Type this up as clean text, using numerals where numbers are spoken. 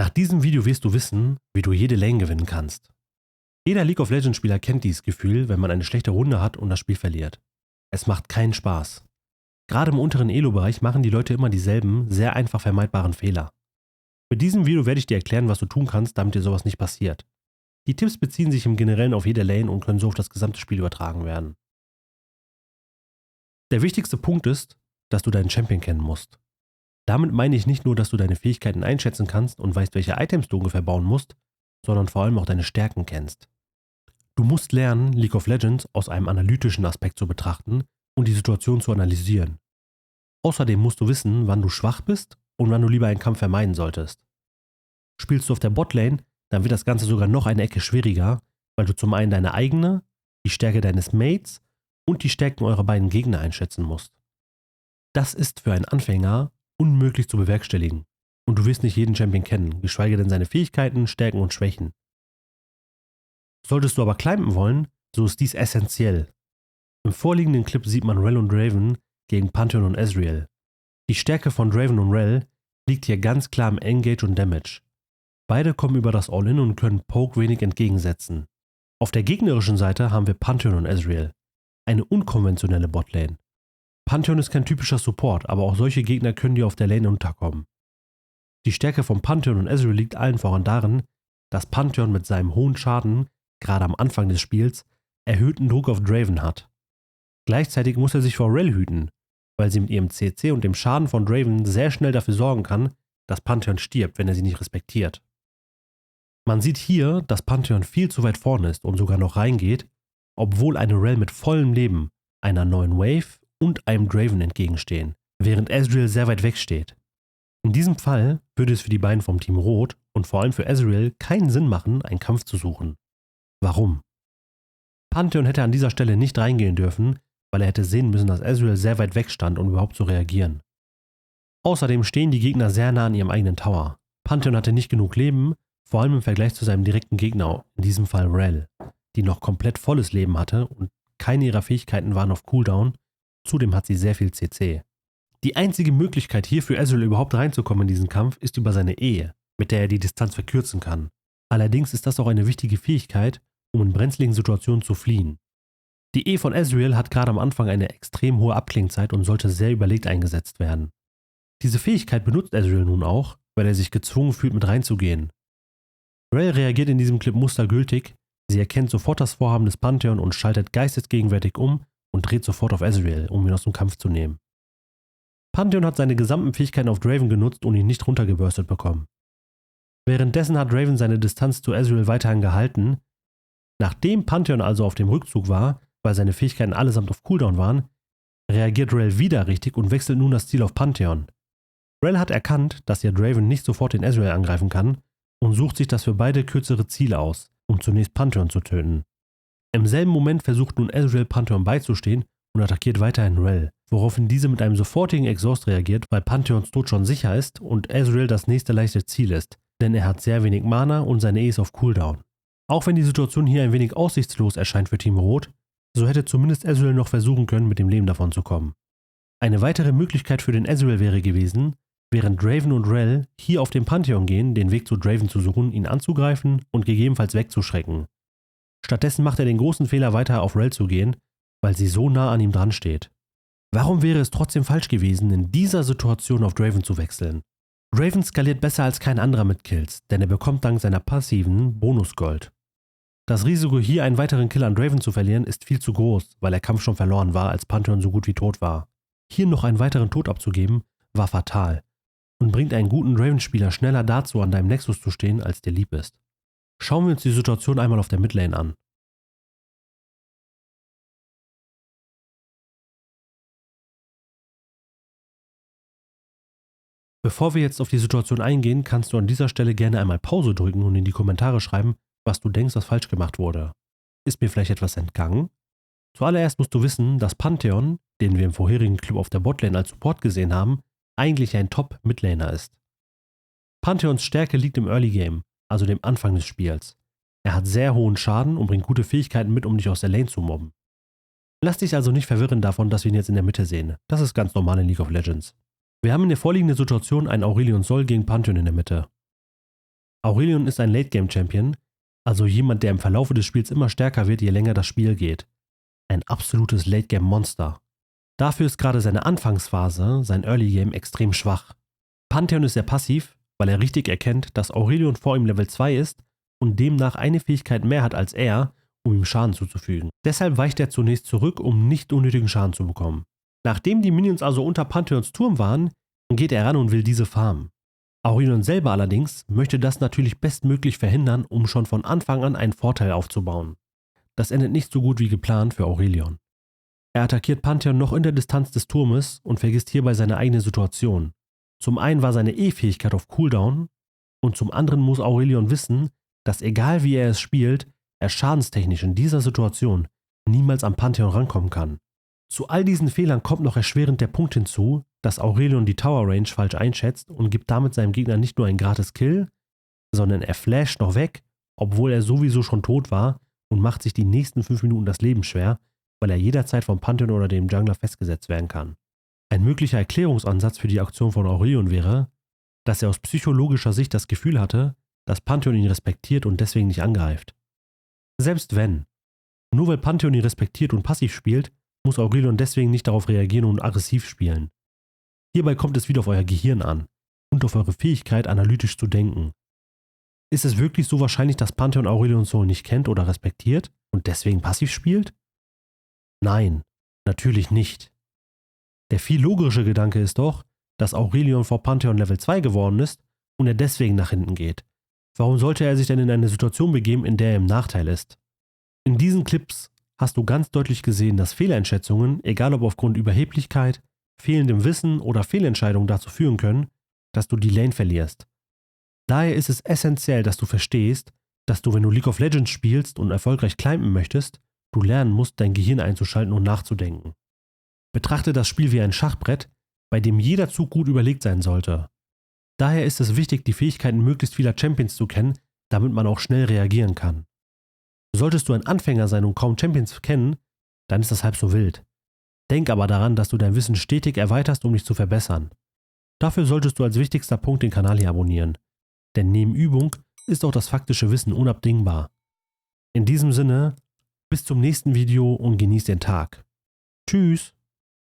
Nach diesem Video wirst du wissen, wie du jede Lane gewinnen kannst. Jeder League of Legends Spieler kennt dieses Gefühl, wenn man eine schlechte Runde hat und das Spiel verliert. Es macht keinen Spaß. Gerade im unteren Elo-Bereich machen die Leute immer dieselben, sehr einfach vermeidbaren Fehler. Mit diesem Video werde ich dir erklären, was du tun kannst, damit dir sowas nicht passiert. Die Tipps beziehen sich im Generellen auf jede Lane und können so auf das gesamte Spiel übertragen werden. Der wichtigste Punkt ist, dass du deinen Champion kennen musst. Damit meine ich nicht nur, dass du deine Fähigkeiten einschätzen kannst und weißt, welche Items du ungefähr bauen musst, sondern vor allem auch deine Stärken kennst. Du musst lernen, League of Legends aus einem analytischen Aspekt zu betrachten und die Situation zu analysieren. Außerdem musst du wissen, wann du schwach bist und wann du lieber einen Kampf vermeiden solltest. Spielst du auf der Botlane, dann wird das Ganze sogar noch eine Ecke schwieriger, weil du zum einen deine eigene, die Stärke deines Mates und die Stärken eurer beiden Gegner einschätzen musst. Das ist für einen Anfänger unmöglich zu bewerkstelligen und du wirst nicht jeden Champion kennen, geschweige denn seine Fähigkeiten, Stärken und Schwächen. Solltest du aber climben wollen, so ist dies essentiell. Im vorliegenden Clip sieht man Rell und Draven gegen Pantheon und Ezreal. Die Stärke von Draven und Rell liegt hier ganz klar im Engage und Damage. Beide kommen über das All-In und können Poke wenig entgegensetzen. Auf der gegnerischen Seite haben wir Pantheon und Ezreal, eine unkonventionelle Botlane. Pantheon ist kein typischer Support, aber auch solche Gegner können dir auf der Lane unterkommen. Die Stärke von Pantheon und Ezreal liegt allen voran darin, dass Pantheon mit seinem hohen Schaden, gerade am Anfang des Spiels, erhöhten Druck auf Draven hat. Gleichzeitig muss er sich vor Rell hüten, weil sie mit ihrem CC und dem Schaden von Draven sehr schnell dafür sorgen kann, dass Pantheon stirbt, wenn er sie nicht respektiert. Man sieht hier, dass Pantheon viel zu weit vorne ist und sogar noch reingeht, obwohl eine Rell mit vollem Leben, einer neuen Wave und einem Draven entgegenstehen, während Ezreal sehr weit weg steht. In diesem Fall würde es für die beiden vom Team Rot und vor allem für Ezreal keinen Sinn machen, einen Kampf zu suchen. Warum? Pantheon hätte an dieser Stelle nicht reingehen dürfen, weil er hätte sehen müssen, dass Ezreal sehr weit weg stand, um überhaupt zu reagieren. Außerdem stehen die Gegner sehr nah an ihrem eigenen Tower. Pantheon hatte nicht genug Leben, vor allem im Vergleich zu seinem direkten Gegner, in diesem Fall Rell, die noch komplett volles Leben hatte und keine ihrer Fähigkeiten waren auf Cooldown, zudem hat sie sehr viel CC. Die einzige Möglichkeit hier für Ezreal überhaupt reinzukommen in diesen Kampf ist über seine E, mit der er die Distanz verkürzen kann. Allerdings ist das auch eine wichtige Fähigkeit, um in brenzligen Situationen zu fliehen. Die E von Ezreal hat gerade am Anfang eine extrem hohe Abklingzeit und sollte sehr überlegt eingesetzt werden. Diese Fähigkeit benutzt Ezreal nun auch, weil er sich gezwungen fühlt, mit reinzugehen. Rell reagiert in diesem Clip mustergültig, sie erkennt sofort das Vorhaben des Pantheon und schaltet geistesgegenwärtig um und dreht sofort auf Ezreal, um ihn aus dem Kampf zu nehmen. Pantheon hat seine gesamten Fähigkeiten auf Draven genutzt und ihn nicht runtergeburstet bekommen. Währenddessen hat Draven seine Distanz zu Ezreal weiterhin gehalten. Nachdem Pantheon also auf dem Rückzug war, weil seine Fähigkeiten allesamt auf Cooldown waren, reagiert Rell wieder richtig und wechselt nun das Ziel auf Pantheon. Rell hat erkannt, dass er Draven nicht sofort in Ezreal angreifen kann und sucht sich das für beide kürzere Ziele aus, um zunächst Pantheon zu töten. Im selben Moment versucht nun Ezreal Pantheon beizustehen und attackiert weiterhin Rell, woraufhin diese mit einem sofortigen Exhaust reagiert, weil Pantheons Tod schon sicher ist und Ezreal das nächste leichte Ziel ist, denn er hat sehr wenig Mana und seine E ist auf Cooldown. Auch wenn die Situation hier ein wenig aussichtslos erscheint für Team Rot, so hätte zumindest Ezreal noch versuchen können, mit dem Leben davon zu kommen. Eine weitere Möglichkeit für den Ezreal wäre gewesen, während Draven und Rell hier auf den Pantheon gehen, den Weg zu Draven zu suchen, ihn anzugreifen und gegebenenfalls wegzuschrecken. Stattdessen macht er den großen Fehler, weiter auf Rell zu gehen, weil sie so nah an ihm dran steht. Warum wäre es trotzdem falsch gewesen, in dieser Situation auf Draven zu wechseln? Draven skaliert besser als kein anderer mit Kills, denn er bekommt dank seiner passiven Bonusgold. Das Risiko, hier einen weiteren Kill an Draven zu verlieren, ist viel zu groß, weil der Kampf schon verloren war, als Pantheon so gut wie tot war. Hier noch einen weiteren Tod abzugeben, war fatal und bringt einen guten Draven-Spieler schneller dazu, an deinem Nexus zu stehen, als dir lieb ist. Schauen wir uns die Situation einmal auf der Midlane an. Bevor wir jetzt auf die Situation eingehen, kannst du an dieser Stelle gerne einmal Pause drücken und in die Kommentare schreiben, was du denkst, was falsch gemacht wurde. Ist mir vielleicht etwas entgangen? Zuallererst musst du wissen, dass Pantheon, den wir im vorherigen Clip auf der Botlane als Support gesehen haben, eigentlich ein Top-Midlaner ist. Pantheons Stärke liegt im Early Game, also dem Anfang des Spiels. Er hat sehr hohen Schaden und bringt gute Fähigkeiten mit, um dich aus der Lane zu mobben. Lass dich also nicht verwirren davon, dass wir ihn jetzt in der Mitte sehen. Das ist ganz normal in League of Legends. Wir haben in der vorliegenden Situation einen Aurelion Sol gegen Pantheon in der Mitte. Aurelion ist ein Late-Game-Champion, also jemand, der im Verlaufe des Spiels immer stärker wird, je länger das Spiel geht. Ein absolutes Late-Game-Monster. Dafür ist gerade seine Anfangsphase, sein Early-Game, extrem schwach. Pantheon ist sehr passiv, weil er richtig erkennt, dass Aurelion vor ihm Level 2 ist und demnach eine Fähigkeit mehr hat als er, um ihm Schaden zuzufügen. Deshalb weicht er zunächst zurück, um nicht unnötigen Schaden zu bekommen. Nachdem die Minions also unter Pantheons Turm waren, geht er ran und will diese farmen. Aurelion selber allerdings möchte das natürlich bestmöglich verhindern, um schon von Anfang an einen Vorteil aufzubauen. Das endet nicht so gut wie geplant für Aurelion. Er attackiert Pantheon noch in der Distanz des Turmes und vergisst hierbei seine eigene Situation. Zum einen war seine E-Fähigkeit auf Cooldown und zum anderen muss Aurelion wissen, dass egal wie er es spielt, er schadenstechnisch in dieser Situation niemals am Pantheon rankommen kann. Zu all diesen Fehlern kommt noch erschwerend der Punkt hinzu, dass Aurelion die Tower Range falsch einschätzt und gibt damit seinem Gegner nicht nur einen gratis Kill, sondern er flasht noch weg, obwohl er sowieso schon tot war und macht sich die nächsten 5 Minuten das Leben schwer, weil er jederzeit vom Pantheon oder dem Jungler festgesetzt werden kann. Ein möglicher Erklärungsansatz für die Aktion von Aurelion wäre, dass er aus psychologischer Sicht das Gefühl hatte, dass Pantheon ihn respektiert und deswegen nicht angreift. Selbst wenn. Nur weil Pantheon ihn respektiert und passiv spielt, muss Aurelion deswegen nicht darauf reagieren und aggressiv spielen. Hierbei kommt es wieder auf euer Gehirn an und auf eure Fähigkeit, analytisch zu denken. Ist es wirklich so wahrscheinlich, dass Pantheon Aurelions Soul nicht kennt oder respektiert und deswegen passiv spielt? Nein, natürlich nicht. Der viel logische Gedanke ist doch, dass Aurelion vor Pantheon Level 2 geworden ist und er deswegen nach hinten geht. Warum sollte er sich denn in eine Situation begeben, in der er im Nachteil ist? In diesen Clips hast du ganz deutlich gesehen, dass Fehleinschätzungen, egal ob aufgrund Überheblichkeit, fehlendem Wissen oder Fehlentscheidungen dazu führen können, dass du die Lane verlierst. Daher ist es essentiell, dass du verstehst, dass du, wenn du League of Legends spielst und erfolgreich climben möchtest, du lernen musst, dein Gehirn einzuschalten und nachzudenken. Betrachte das Spiel wie ein Schachbrett, bei dem jeder Zug gut überlegt sein sollte. Daher ist es wichtig, die Fähigkeiten möglichst vieler Champions zu kennen, damit man auch schnell reagieren kann. Solltest du ein Anfänger sein und kaum Champions kennen, dann ist das halb so wild. Denk aber daran, dass du dein Wissen stetig erweiterst, um dich zu verbessern. Dafür solltest du als wichtigster Punkt den Kanal hier abonnieren. Denn neben Übung ist auch das faktische Wissen unabdingbar. In diesem Sinne, bis zum nächsten Video und genieß den Tag. Tschüss!